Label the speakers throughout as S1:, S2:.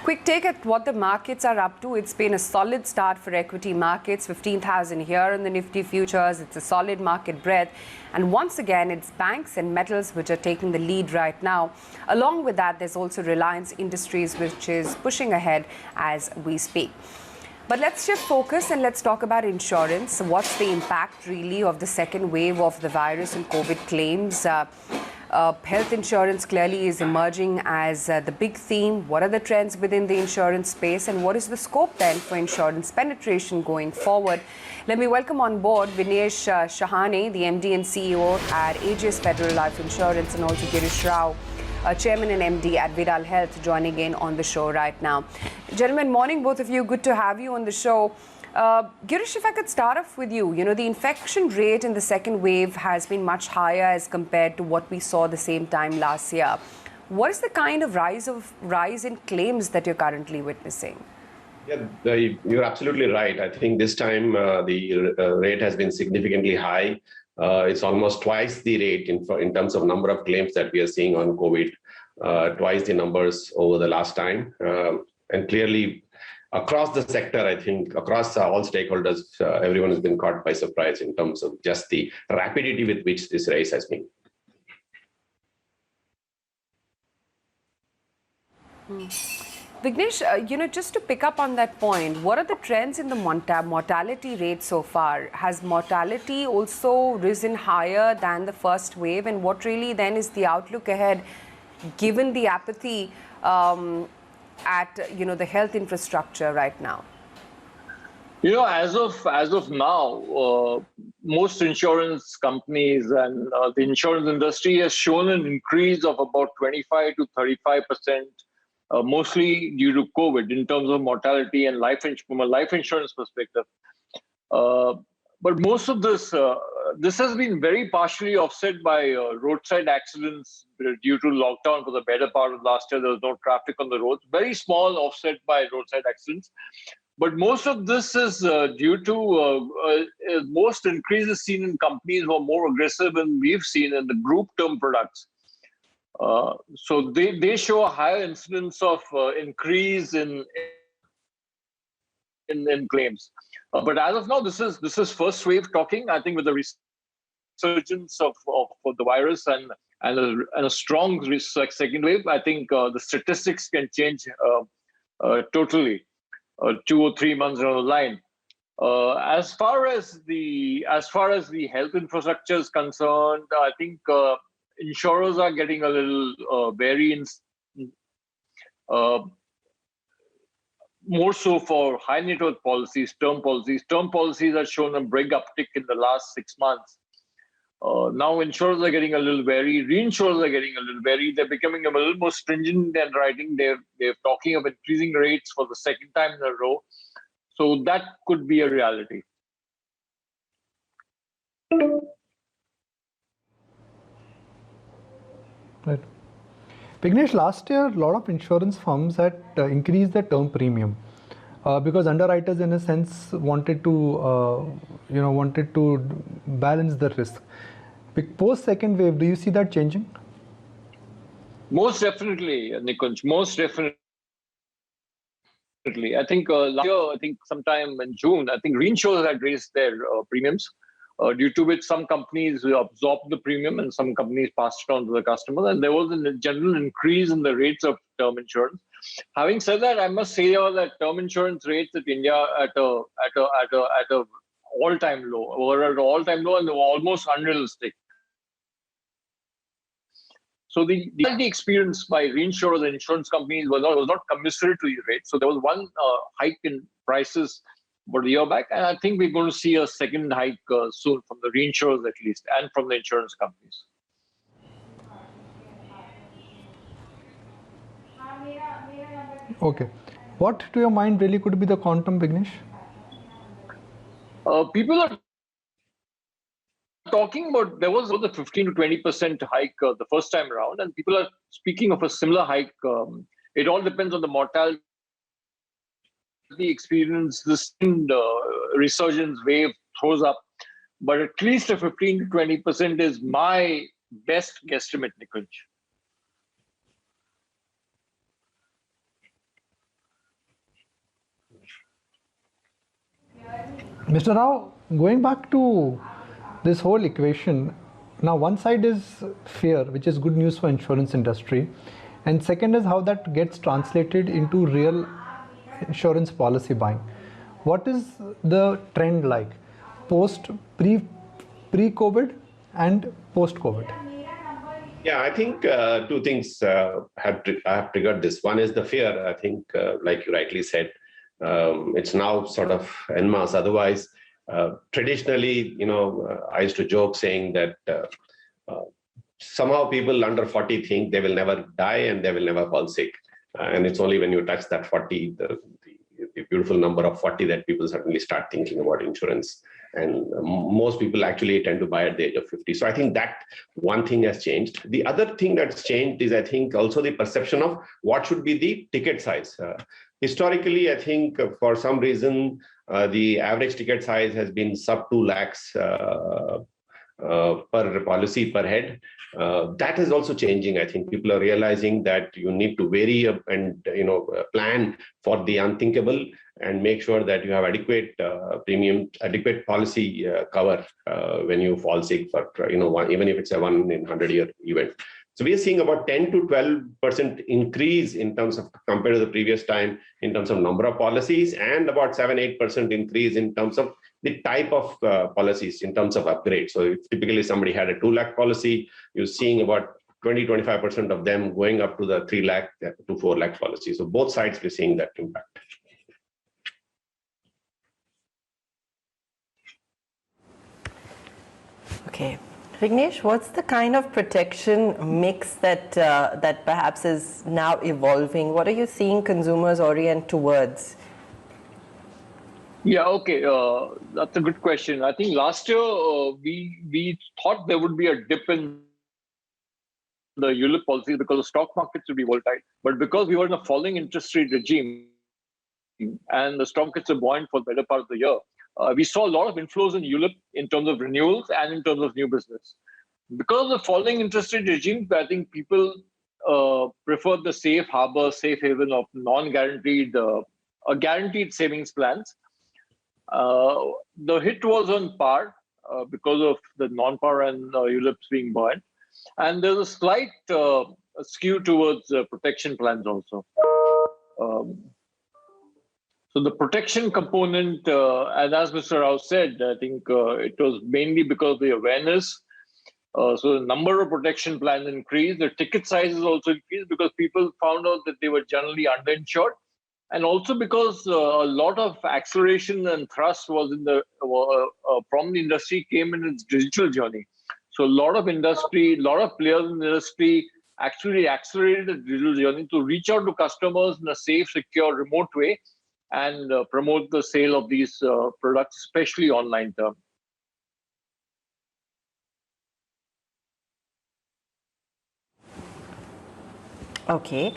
S1: Quick take at what the markets are up to. It's been a solid start for equity markets, 15,000 here in the Nifty futures. It's a solid market breadth. And once again, it's banks and metals which are taking the lead right now. Along with that, there's also Reliance Industries, which is pushing ahead as we speak. But let's shift focus and let's talk about insurance. What's the impact really of the second wave of the virus and COVID claims? Health insurance clearly is emerging as the big theme. What are the trends within the insurance space and what is the scope then for insurance penetration going forward? Let me welcome on board Vighnesh Shahane, the MD and CEO at Ageas Federal Life Insurance, and also Girish, Chairman and MD at Vidal Health, joining in on the show right now. Gentlemen, morning both of you. Good to have you on the show. Girish, if I could start off with you, the infection rate in the second wave has been much higher as compared to what we saw the same time last year. What is the kind of rise in claims that you're currently witnessing?
S2: Yeah, you're absolutely right. I think this time the rate has been significantly high. It's almost twice the rate in terms of number of claims that we are seeing on COVID, twice the numbers over the last time. And clearly, across the sector, I think, across all stakeholders, everyone has been caught by surprise in terms of just the rapidity with which this rise has been.
S1: Vighnesh, just to pick up on that point, what are the trends in the mortality rate so far? Has mortality also risen higher than the first wave? And what really then is the outlook ahead, given the apathy at the health infrastructure right now?
S3: As of now, most insurance companies and the insurance industry has shown an increase of about 25 to 35%, mostly due to COVID in terms of mortality and from a life insurance perspective. But most of this has been very partially offset by roadside accidents due to lockdown for the better part of last year. There was no traffic on the roads. Very small offset by roadside accidents. But most of this is due to most increases seen in companies who are more aggressive than we've seen in the group term products. So they show a higher incidence of increase in claims. But as of now, this is first wave talking. I think with the resurgence of the virus and a strong second wave, I think the statistics can change totally 2 or 3 months down the line. As far as the health infrastructure is concerned, I think insurers are getting a little wary more so for high net worth policies, term policies. Term policies have shown a big uptick in the last 6 months. Now insurers are getting a little wary. Reinsurers are getting a little wary. They're becoming a little more stringent in writing. They're talking of increasing rates for the second time in a row. So that could be a reality.
S4: Right. Bigness, last year, a lot of insurance firms had increased their term premium because underwriters, in a sense, wanted to balance the risk. Post second wave, do you see that changing?
S3: Most definitely, Nikunj. Most definitely. I think last year, sometime in June, reinsurers had raised their premiums. Due to which some companies absorbed the premium and some companies passed it on to the customer, and there was a general increase in the rates of term insurance. Having said that, I must say that term insurance rates in India at a all-time low, were at an all-time low, and they were almost unrealistic. So the experience by reinsurers and insurance companies was not commensurate to the rate. So there was one hike in prices about a year back, and I think we're going to see a second hike soon from the reinsurers at least, and from the insurance companies.
S4: Okay. What, to your mind, really could be the quantum, Bigness?
S3: People are talking about, there was a 15 to 20% hike the first time around, and people are speaking of a similar hike. It all depends on the mortality experience this resurgence wave throws up, but at least a 15 to 20% is my best guesstimate, Nikunj.
S4: Mr. Rao, going back to this whole equation, now one side is fear, which is good news for insurance industry, and second is how that gets translated into real insurance policy buying. What is the trend like pre-COVID and post-COVID?
S2: Yeah, I think two things have triggered this. One is the fear. I think, like you rightly said, it's now sort of en masse. Otherwise, traditionally, I used to joke saying that somehow people under 40 think they will never die and they will never fall sick. And it's only when you touch that 40, the beautiful number of 40, that people suddenly start thinking about insurance. And most people actually tend to buy at the age of 50. So I think that one thing has changed. The other thing that's changed is, I think, also the perception of what should be the ticket size. Historically, I think for some reason, the average ticket size has been sub 2 lakhs per policy per head. That is also changing. I think people are realizing that you need to vary and plan for the unthinkable and make sure that you have adequate premium, adequate policy cover when you fall sick for even if it's a 1 in 100-year event. So we are seeing about 10 to 12% increase in terms of compared to the previous time in terms of number of policies, and about 7-8% increase in terms of the type of policies in terms of upgrade. So if typically somebody had a 2 lakh policy, you're seeing about 20-25% of them going up to the 3 lakh to 4 lakh policy. So both sides we're seeing that impact.
S5: Okay. Vighnesh, what's the kind of protection mix that that perhaps is now evolving? What are you seeing consumers orient towards?
S3: Yeah, okay, that's a good question. I think last year we thought there would be a dip in the ULIP policy because the stock markets would be volatile. But because we were in a falling interest rate regime and the stock markets are buoyant for the better part of the year, we saw a lot of inflows in ULIP in terms of renewals and in terms of new business. Because of the falling interest rate regime, I think people prefer the safe harbor, safe haven of non-guaranteed, guaranteed savings plans. The hit was on par because of the non-par and ULIPs being buoyant. And there's a slight skew towards protection plans also. So the protection component, and as Mr. Rao said, I think it was mainly because of the awareness. So the number of protection plans increased. The ticket sizes also increased because people found out that they were generally underinsured. And also because a lot of acceleration and thrust was in the from the industry came in its digital journey. So a lot of industry, a lot of players in the industry actually accelerated the digital journey to reach out to customers in a safe, secure, remote way and promote the sale of these products, especially online term.
S5: Okay.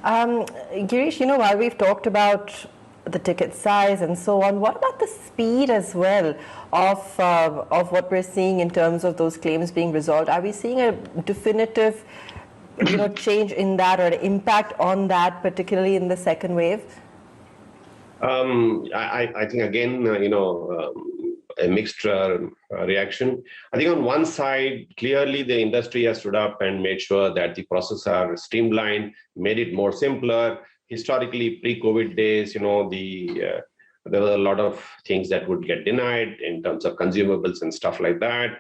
S5: Girish, while we've talked about the ticket size and so on, what about the speed as well of what we're seeing in terms of those claims being resolved? Are we seeing a definitive change in that or an impact on that, particularly in the second wave?
S2: I think, again, a mixed reaction. I think on one side, clearly the industry has stood up and made sure that the processes are streamlined, made it more simpler. Historically, pre-COVID days, there were a lot of things that would get denied in terms of consumables and stuff like that.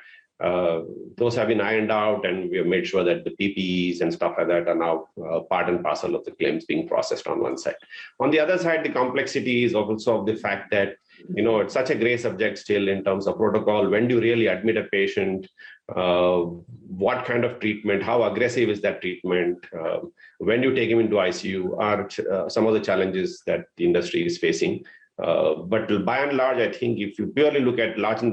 S2: Those have been ironed out, and we have made sure that the PPEs and stuff like that are now part and parcel of the claims being processed on one side. On the other side, the complexity is also of the fact that it's such a gray subject still in terms of protocol. When do you really admit a patient? What kind of treatment? How aggressive is that treatment? When do you take him into ICU are some of the challenges that the industry is facing. But by and large, I think if you purely look at large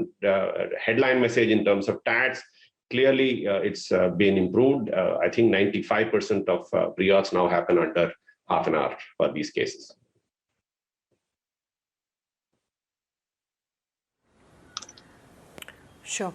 S2: headline message in terms of TATs, clearly it's been improved. I think 95% of pre-auths now happen under half an hour for these cases.
S1: Sure.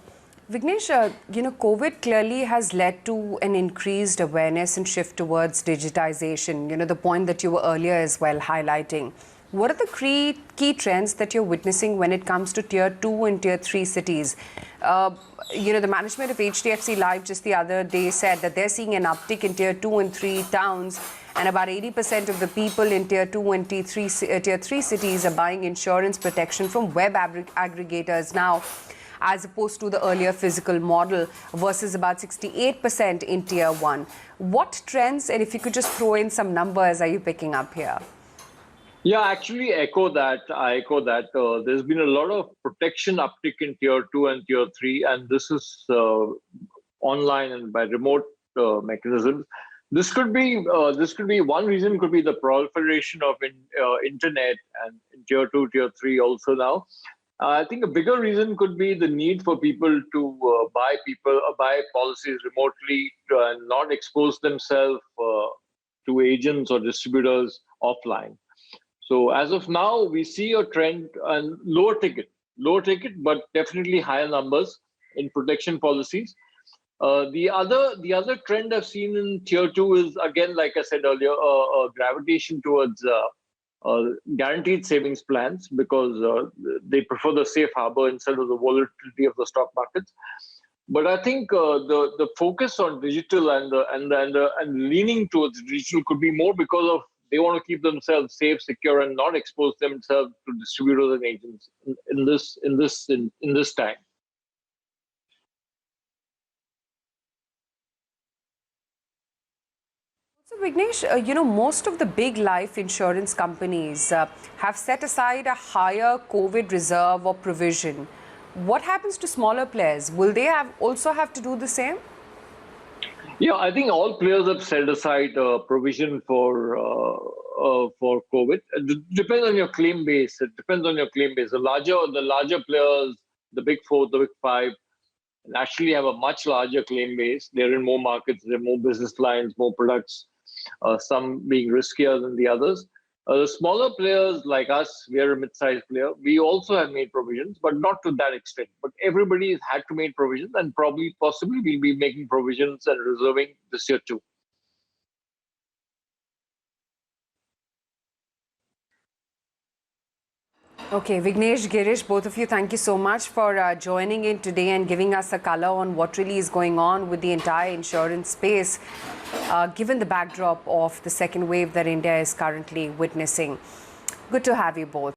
S1: Vighnesh, COVID clearly has led to an increased awareness and shift towards digitization, the point that you were earlier as well highlighting. What are the key trends that you're witnessing when it comes to tier 2 and tier 3 cities? The management of HDFC Life just the other day said that they're seeing an uptick in tier 2 and 3 towns, and about 80% of the people in tier 2 and tier 3 cities are buying insurance protection from web aggregators now, as opposed to the earlier physical model, versus about 68% in tier 1. What trends, and if you could just throw in some numbers, are you picking up here?
S3: Yeah, actually echo that. I echo that. There's been a lot of protection uptick in tier 2 and tier 3, and this is online and by remote mechanisms. This could be one reason. Could be the proliferation of internet and in tier 2, tier 3 also now. I think a bigger reason could be the need for people to buy policies remotely and not expose themselves to agents or distributors offline. So as of now, we see a trend and lower ticket, but definitely higher numbers in protection policies. The other trend I've seen in tier 2 is, again, like I said earlier, a gravitation towards guaranteed savings plans, because they prefer the safe harbor instead of the volatility of the stock markets. But I think the focus on digital and leaning towards digital could be more because of they want to keep themselves safe, secure, and not expose themselves to distributors and agents in this time.
S1: So Vighnesh, most of the big life insurance companies have set aside a higher COVID reserve or provision. What happens to smaller players? Will they also have to do the same?
S3: Yeah, I think all players have set aside a provision for COVID. It depends on your claim base. The larger players, the big 4, the big 5, actually have a much larger claim base. They're in more markets, there are more business lines, more products, some being riskier than the others. The smaller players like us, we are a mid-sized player. We also have made provisions, but not to that extent. But everybody has had to make provisions, and possibly will be making provisions and reserving this year too.
S1: Okay, Vighnesh, Girish, both of you, thank you so much for joining in today and giving us a color on what really is going on with the entire insurance space, given the backdrop of the second wave that India is currently witnessing. Good to have you both.